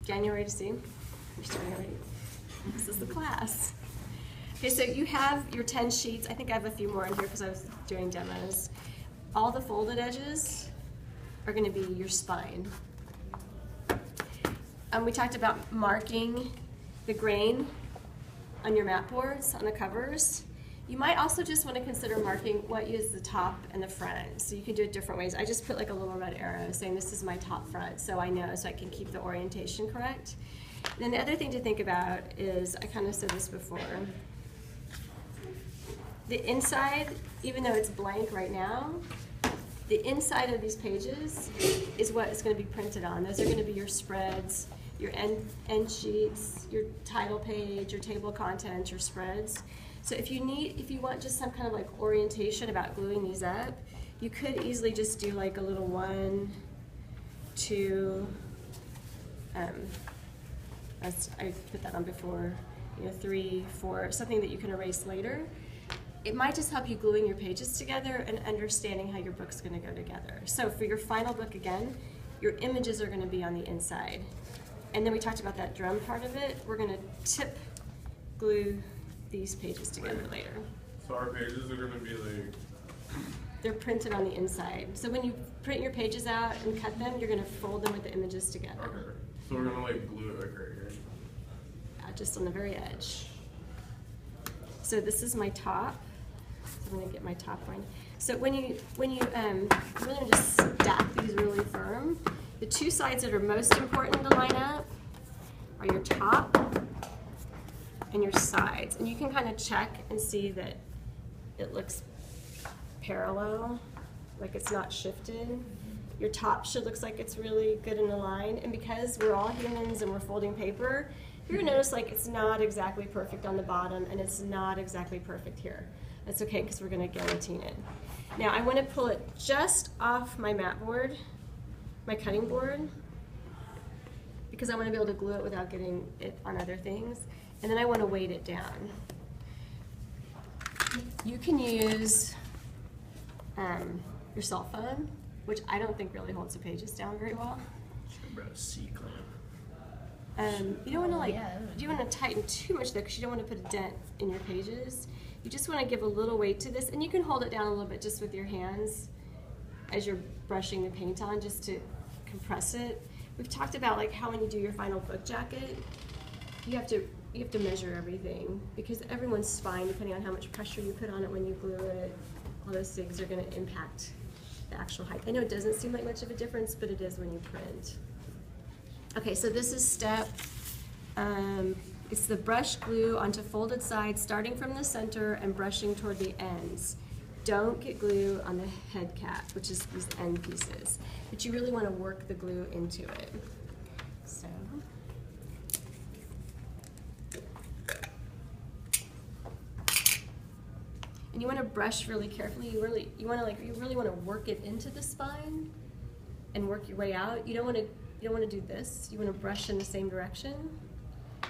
January to see? You're starting already. This is the class. Okay, so you have your 10 sheets. I think I have a few more in here because I was doing demos. All the folded edges are going to be your spine. We talked about marking the grain on your mat boards, on the covers. You might also just want to consider marking what is the top and the front. So you can do it different ways. I just put like a little red arrow saying this is my top front, so I know, so I can keep the orientation correct. And then the other thing to think about is, I kind of said this before, the inside, even though it's blank right now, the inside of these pages is what is going to be printed on. Those are going to be your spreads, your end sheets, your title page, your table of contents, your spreads. So if you want just some kind of like orientation about gluing these up, you could easily just do like a little 1, 2, I put that on before, 3, 4, something that you can erase later. It might just help you gluing your pages together and understanding how your book's going to go together. So for your final book, again, your images are going to be on the inside. And then we talked about that drum part of it. We're going to tip glue these pages together later. So our pages are going to be like... They're printed on the inside. So when you print your pages out and cut them, you're going to fold them with the images together. Okay. So we're going to like glue it like right here. Just on the very edge. So this is my top. So I'm going to get my top one. So when you really want to just stack these really firm, the two sides that are most important to line up are your top and your sides. And you can kind of check and see that it looks parallel, like it's not shifted. Your top should look like it's really good in a line. And because we're all humans and we're folding paper, you're gonna notice like it's not exactly perfect on the bottom and it's not exactly perfect here. That's okay because we're gonna guillotine it. Now I wanna pull it just off my mat board, my cutting board, because I wanna be able to glue it without getting it on other things. And then I wanna weight it down. You can use your cell phone, which I don't think really holds the pages down very well. You don't want to you don't want to tighten too much though, because you don't want to put a dent in your pages. You just want to give a little weight to this, and you can hold it down a little bit just with your hands as you're brushing the paint on, just to compress it. We've talked about like how when you do your final book jacket, you have to measure everything, because everyone's spine, depending on how much pressure you put on it when you glue it, all those things are going to impact the actual height. I know it doesn't seem like much of a difference, but it is when you print. Okay, so this is step, it's the brush glue onto folded sides, starting from the center and brushing toward the ends. Don't get glue on the head cap, which is these end pieces, but you really want to work the glue into it. So, and you want to brush really carefully. You really want to work it into the spine and work your way out. You don't want to do this. You want to brush in the same direction.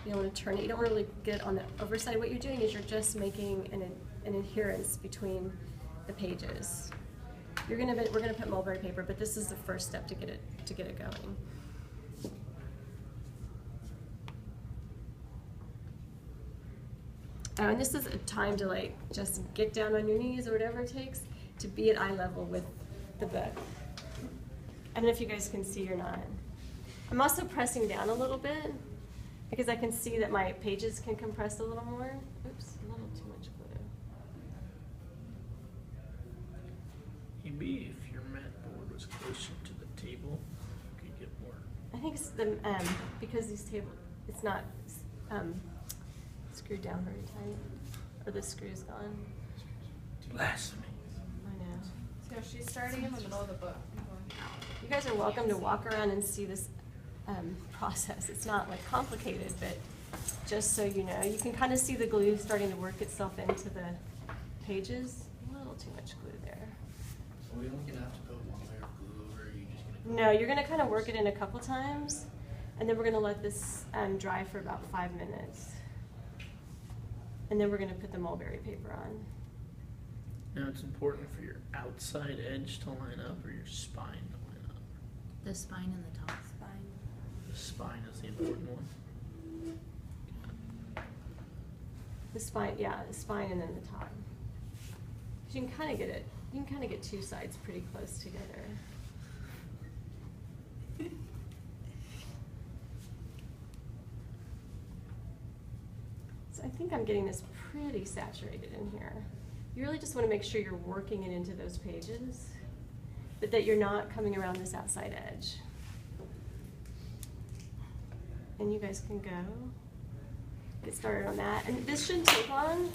You don't want to turn it. You don't want to really get on the overside. What you're doing is you're just making an adherence between the pages. We're gonna put mulberry paper, but this is the first step to get it going. And this is a time to like just get down on your knees or whatever it takes to be at eye level with the book. I don't know if you guys can see or not. I'm also pressing down a little bit because I can see that my pages can compress a little more. Oops, a little too much glue. Maybe if your mat board was closer to the table, you could get more. I think it's the because these tables, it's not screwed down very tight, or the screw's gone. Blasphemy. I know. So she's starting in the middle of the book. You guys are welcome to walk around and see this process. It's not like complicated, but just so you know, you can kind of see the glue starting to work itself into the pages. A little too much glue there. So we don't have to put one layer of glue over, or are you just gonna? No, you're gonna kind of work it in a couple times, and then we're gonna let this dry for about 5 minutes. And then we're going to put the mulberry paper on. Now it's important for your outside edge to line up or your spine to line up. The spine and the top spine. The spine is the important one. The spine, yeah, the spine and then the top. 'Cause you can kind of get it, you can kind of get two sides pretty close together. So I think I'm getting this pretty saturated in here. You really just want to make sure you're working it into those pages, but that you're not coming around this outside edge. And you guys can go get started on that. And this shouldn't take long.